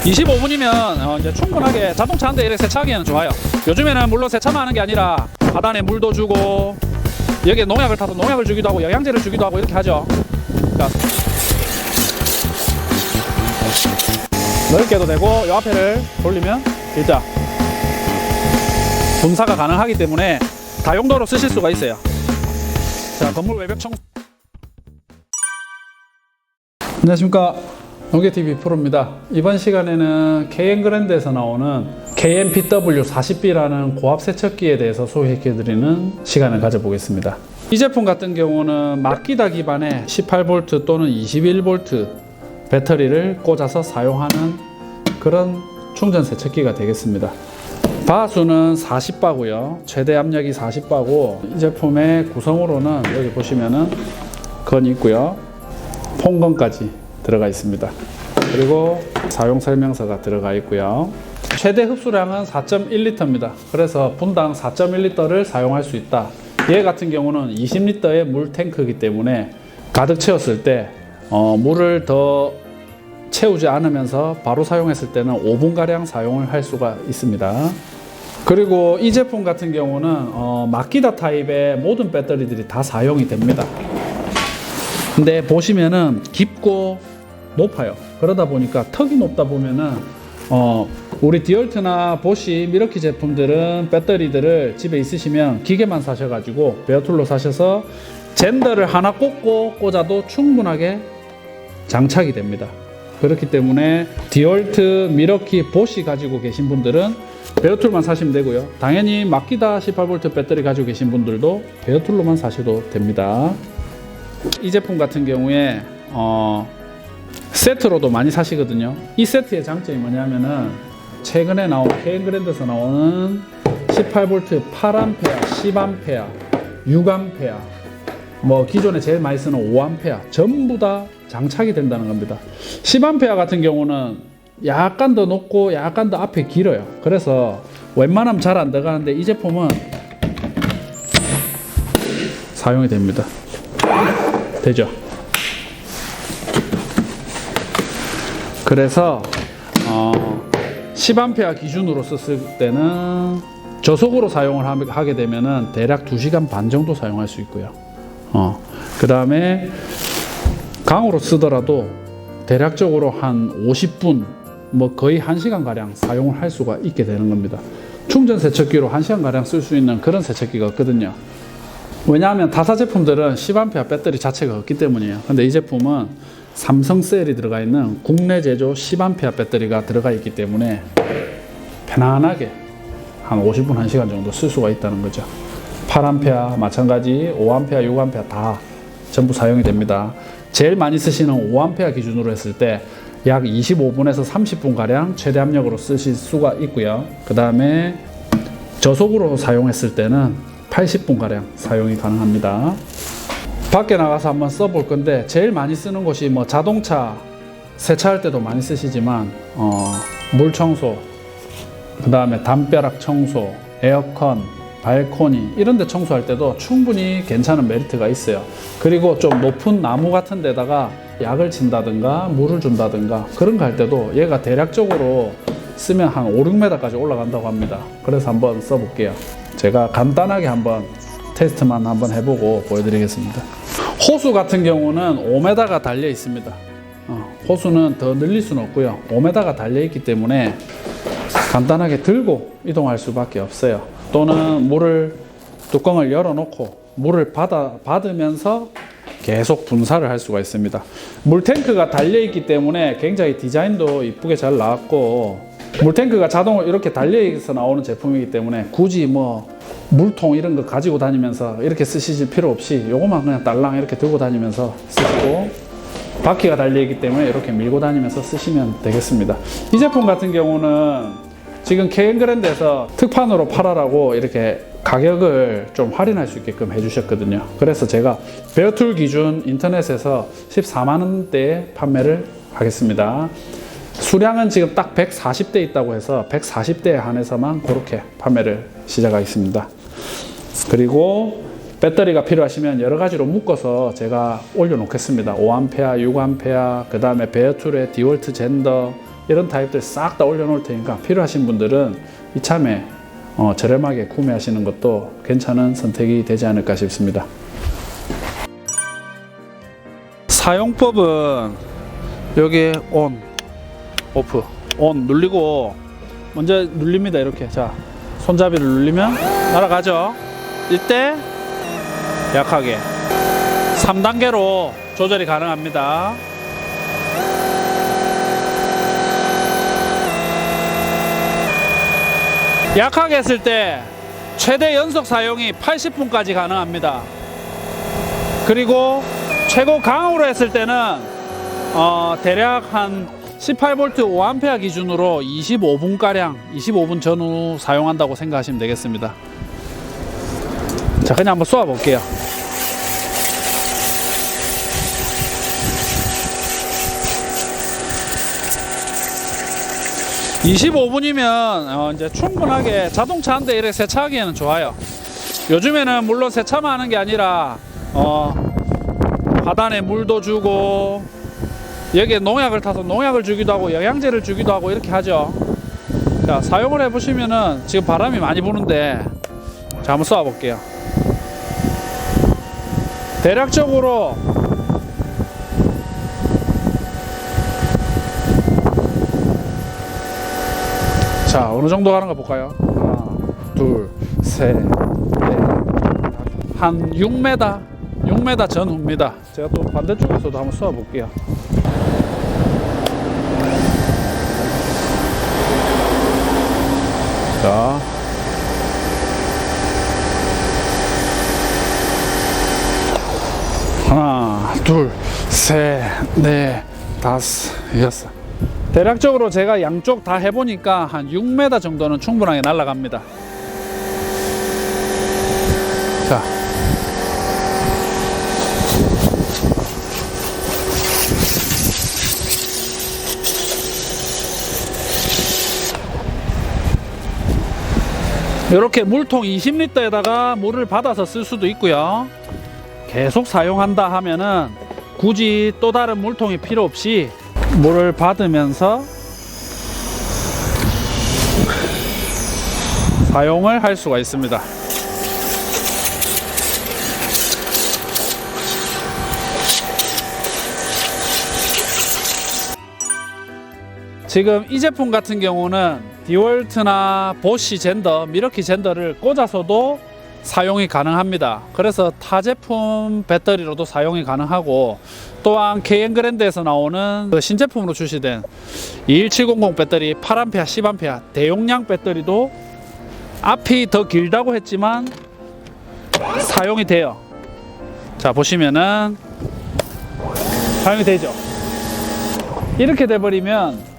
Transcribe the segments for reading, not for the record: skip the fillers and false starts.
25분이면 이제 충분하게 자동차 한 대 이렇게 세차하기에는 좋아요. 요즘에는 물론 세차만 하는 게 아니라 하단에 물도 주고 여기에 농약을 타서 농약을 주기도 하고 영양제를 주기도 하고 이렇게 하죠. 그러니까 넓게도 되고 이 앞에를 돌리면 일자 분사가 가능하기 때문에 다용도로 쓰실 수가 있어요. 자, 건물 외벽 청소. 안녕하십니까, 농계TV 프로입니다. 이번 시간에는 KN그랜드에서 나오는 KNPW40B라는 고압 세척기에 대해서 소개해드리는 시간을 가져보겠습니다. 이 제품 같은 경우는 막기다 기반의 18V 또는 21V 배터리를 꽂아서 사용하는 그런 충전 세척기가 되겠습니다. 바수는 40바고요. 최대 압력이 40바고, 이 제품의 구성으로는 여기 보시면은 건이 있고요. 폰건까지 들어가 있습니다. 그리고 사용 설명서가 들어가 있고요. 최대 흡수량은 4.1L입니다. 그래서 분당 4.1L를 사용할 수 있다. 얘 같은 경우는 20L의 물 탱크이기 때문에 가득 채웠을 때 물을 더 채우지 않으면서 바로 사용했을 때는 5분가량 사용을 할 수가 있습니다. 그리고 이 제품 같은 경우는 마키다 타입의 모든 배터리들이 다 사용이 됩니다. 근데 보시면은 깊고 높아요. 그러다 보니까 턱이 높다 보면은 우리 디얼트나 보쉬, 미러키 제품들은 배터리들을 집에 있으시면 기계만 사셔가지고 베어툴로 사셔서 젠더를 하나 꽂아도 충분하게 장착이 됩니다. 그렇기 때문에 디얼트, 미러키, 보쉬 가지고 계신 분들은 베어툴만 사시면 되고요. 당연히 마키다 18V 배터리 가지고 계신 분들도 베어툴로만 사셔도 됩니다. 이 제품 같은 경우에 세트로도 많이 사시거든요. 이 세트의 장점이 뭐냐면은 최근에 나온 KN그랜드에서 나오는 18V, 8A, 10A, 6A, 뭐 기존에 제일 많이 쓰는 5A 전부 다 장착이 된다는 겁니다. 10A 같은 경우는 약간 더 높고 약간 더 앞에 길어요. 그래서 웬만하면 잘 안 들어가는데 이 제품은 사용이 됩니다. 되죠? 그래서 10A 기준으로 썼을 때는 저속으로 사용을 하게 되면은 대략 2시간 반 정도 사용할 수 있고요. 그 다음에 강으로 쓰더라도 대략적으로 한 50분, 뭐 거의 1시간 가량 사용을 할 수가 있게 되는 겁니다. 충전 세척기로 1시간 가량 쓸 수 있는 그런 세척기가 없거든요. 왜냐하면 타사 제품들은 10A 배터리 자체가 없기 때문이에요. 근데 이 제품은 삼성셀이 들어가 있는 국내 제조 10A 배터리가 들어가 있기 때문에 편안하게 한 50분, 1시간 정도 쓸 수가 있다는 거죠. 8A 마찬가지, 5A, 6A 다 전부 사용이 됩니다. 제일 많이 쓰시는 5A 기준으로 했을 때 약 25분에서 30분 가량 최대 압력으로 쓰실 수가 있고요. 그 다음에 저속으로 사용했을 때는 80분 가량 사용이 가능합니다. 밖에 나가서 한번 써볼 건데, 제일 많이 쓰는 곳이 뭐 자동차 세차할 때도 많이 쓰시지만 물 청소, 그 다음에 담벼락 청소, 에어컨, 발코니 이런 데 청소할 때도 충분히 괜찮은 메리트가 있어요. 그리고 좀 높은 나무 같은 데다가 약을 친다든가 물을 준다든가 그런 거 할 때도 얘가 대략적으로 쓰면 한 5, 6m까지 올라간다고 합니다. 그래서 한번 써볼게요. 제가 간단하게 한번 테스트만 한번 해보고 보여드리겠습니다. 호수 같은 경우는 5m가 달려 있습니다. 호수는 더 늘릴 수는 없고요. 5m가 달려 있기 때문에 간단하게 들고 이동할 수밖에 없어요. 또는 뚜껑을 열어놓고 물을 받으면서 계속 분사를 할 수가 있습니다. 물탱크가 달려있기 때문에 굉장히 디자인도 이쁘게 잘 나왔고, 물탱크가 자동으로 이렇게 달려있어서 나오는 제품이기 때문에 굳이 뭐 물통 이런 거 가지고 다니면서 이렇게 쓰실 필요 없이 요것만 그냥 딸랑 이렇게 들고 다니면서 쓰시고, 바퀴가 달려있기 때문에 이렇게 밀고 다니면서 쓰시면 되겠습니다. 이 제품 같은 경우는 지금 KN그랜드에서 특판으로 팔아라고 이렇게 가격을 좀 할인할 수 있게끔 해주셨거든요. 그래서 제가 베어툴 기준 인터넷에서 14만원대에 판매를 하겠습니다. 수량은 지금 딱 140대 있다고 해서 140대에 한해서만 그렇게 판매를 시작하겠습니다. 그리고 배터리가 필요하시면 여러 가지로 묶어서 제가 올려놓겠습니다. 5A, 6A, 그 다음에 베어툴의 디월트 젠더, 이런 타입들 싹 다 올려놓을 테니까 필요하신 분들은 이참에 저렴하게 구매하시는 것도 괜찮은 선택이 되지 않을까 싶습니다. 사용법은 여기 온, 오프, 온 누르고 먼저 눌립니다. 이렇게 자 손잡이를 누르면 날아가죠. 이때 약하게 3단계로 조절이 가능합니다. 약하게 했을 때 최대 연속 사용이 80분까지 가능합니다. 그리고 최고 강으로 했을 때는 대략 한 18V 5A 기준으로 25분가량 25분 전후 사용한다고 생각하시면 되겠습니다. 자, 그냥 한번 쏘아 볼게요. (25분이면) 이제 충분하게 자동차 한 대 이렇게 세차하기에는 좋아요. 요즘에는 물론 세차만 하는 게 아니라 하단에 물도 주고 여기에 농약을 타서 농약을 주기도 하고 영양제를 주기도 하고 이렇게 하죠. 자, 사용을 해 보시면은 지금 바람이 많이 부는데 자, 한번 쏘아 볼게요. 대략적으로 자, 어느 정도 가는가 볼까요? 하나, 둘, 셋, 넷, 한 6m 전후입니다. 제가 또 반대쪽에서도 한번 쏘아 볼게요. 자, 하나, 둘, 셋, 넷, 다섯, 여섯. 대략적으로 제가 양쪽 다 해보니까 한 6m 정도는 충분하게 날아갑니다. 자, 이렇게 물통 20리터에다가 물을 받아서 쓸 수도 있고요. 계속 사용한다 하면은 굳이 또 다른 물통이 필요 없이 물을 받으면서 사용을 할 수가 있습니다. 지금 이 제품 같은 경우는 디월트나 보쉬 젠더, 미러키 젠더를 꽂아서도 사용이 가능합니다. 그래서 타 제품 배터리로도 사용이 가능하고, 또한 KN그랜드에서 나오는 그 신제품으로 출시된 21700 배터리 8A, 10A 대용량 배터리도 앞이 더 길다고 했지만 사용이 돼요. 자, 보시면은 사용이 되죠. 이렇게 돼버리면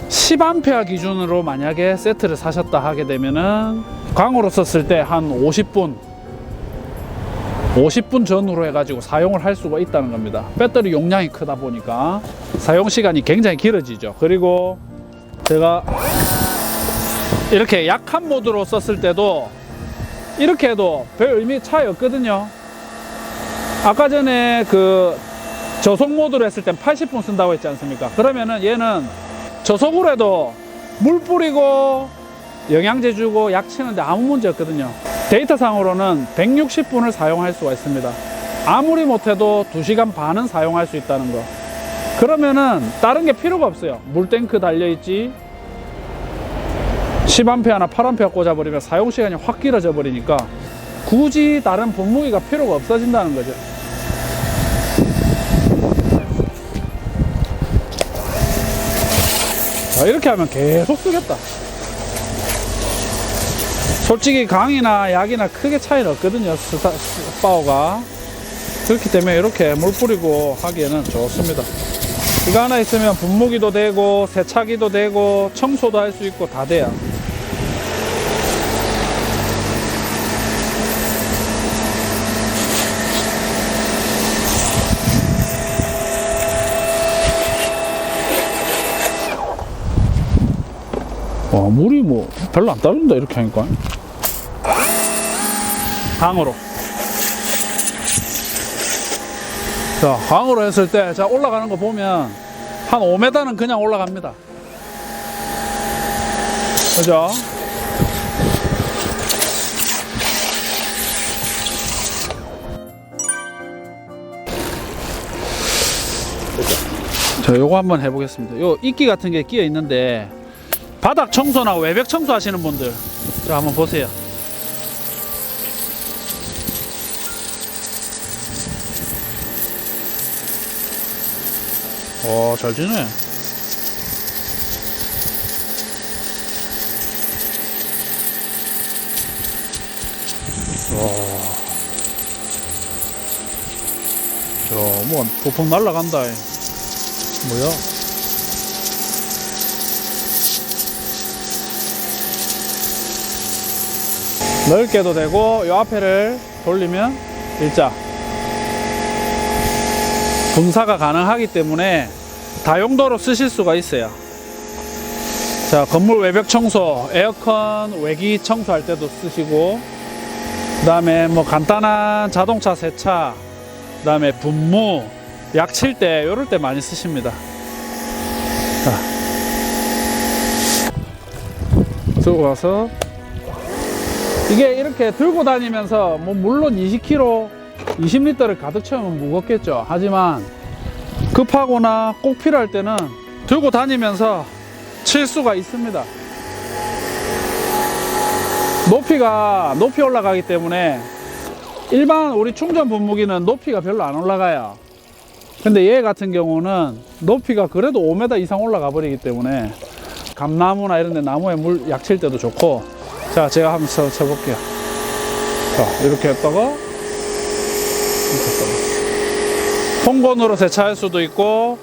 10A 기준으로 만약에 세트를 사셨다 하게 되면은 강으로 썼을 때 한 50분 전후로 해가지고 사용을 할 수가 있다는 겁니다. 배터리 용량이 크다 보니까 사용 시간이 굉장히 길어지죠. 그리고 제가 이렇게 약한 모드로 썼을 때도 이렇게 해도 별 의미 차이 없거든요. 아까 전에 그 저속 모드로 했을 땐 80분 쓴다고 했지 않습니까? 그러면은 얘는 저속으로 해도 물 뿌리고 영양제 주고 약 치는데 아무 문제 없거든요. 데이터상으로는 160분을 사용할 수가 있습니다. 아무리 못해도 2시간 반은 사용할 수 있다는 거. 그러면은 다른 게 필요가 없어요. 물탱크 달려있지, 10A나 8A 꽂아버리면 사용시간이 확 길어져 버리니까 굳이 다른 분무기가 필요가 없어진다는 거죠. 자, 이렇게 하면 계속 쓰겠다. 솔직히 강이나 약이나 크게 차이는 없거든요. 파워가. 그렇기 때문에 이렇게 물 뿌리고 하기에는 좋습니다. 이거 하나 있으면 분무기도 되고 세차기도 되고 청소도 할 수 있고 다 돼요. 와, 물이 뭐 별로 안 따른다 이렇게 하니까. 강으로. 자, 강으로 했을 때 자 올라가는 거 보면 한 5m는 그냥 올라갑니다. 그죠? 자, 요거 한번 해보겠습니다. 요 이끼 같은 게 끼어 있는데 바닥 청소나 외벽 청소 하시는 분들, 자 한번 보세요. 오, 잘 지네. 뭐 부품 날라간다. 뭐야? 넓게도 되고 요 앞에를 돌리면 일자 분사가 가능하기 때문에 다용도로 쓰실 수가 있어요. 자, 건물 외벽 청소, 에어컨 외기 청소할 때도 쓰시고, 그 다음에 뭐 간단한 자동차 세차, 그 다음에 분무, 약 칠 때 요럴 때 많이 쓰십니다. 자, 들고 가서 이게 이렇게 들고 다니면서 뭐 물론 20kg, 20리터를 가득 채우면 무겁겠죠. 하지만 급하거나 꼭 필요할 때는 들고 다니면서 칠 수가 있습니다. 높이 올라가기 때문에 일반 우리 충전 분무기는 높이가 별로 안 올라가요. 근데 얘 같은 경우는 높이가 그래도 5m 이상 올라가 버리기 때문에 감나무나 이런 데 나무에 물 약 칠 때도 좋고. 자, 제가 한번 쳐볼게요. 자, 이렇게 했다가 통건으로 세차할 수도 있고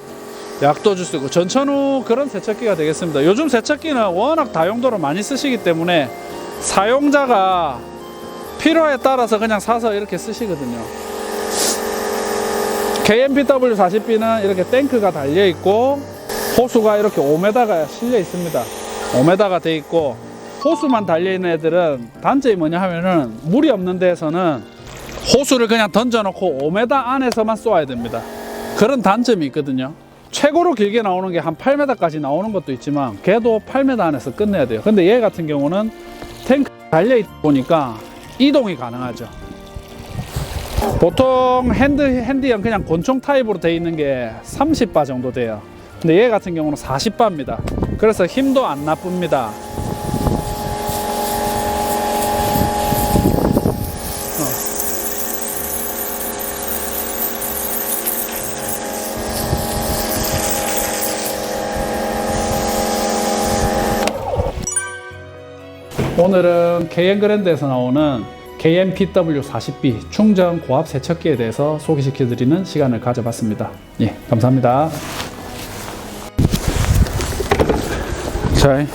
약도 줄 수 있고 전천후 그런 세척기가 되겠습니다. 요즘 세척기는 워낙 다용도로 많이 쓰시기 때문에 사용자가 필요에 따라서 그냥 사서 이렇게 쓰시거든요. KMPW40B는 이렇게 탱크가 달려 있고 호수가 이렇게 5m가 실려 있습니다. 5m가 돼 있고, 호수만 달려 있는 애들은 단점이 뭐냐 하면은 물이 없는 데에서는 호수를 그냥 던져 놓고 5m 안에서만 쏘아야 됩니다. 그런 단점이 있거든요. 최고로 길게 나오는 게 한 8m까지 나오는 것도 있지만 걔도 8m 안에서 끝내야 돼요. 근데 얘 같은 경우는 탱크 달려 있다 보니까 이동이 가능하죠. 보통 핸디형 그냥 권총 타입으로 되어 있는 게 30바 정도 돼요. 근데 얘 같은 경우는 40바입니다. 그래서 힘도 안 나쁩니다. 오늘은 KM그랜드에서 나오는 KMPW40B 충전 고압 세척기에 대해서 소개시켜드리는 시간을 가져봤습니다. 예, 감사합니다. 자,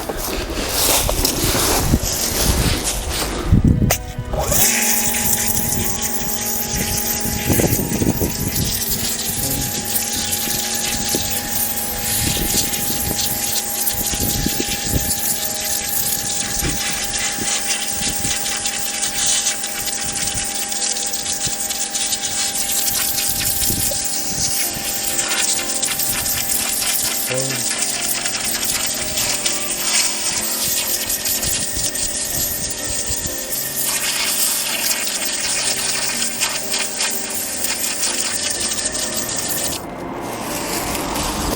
어.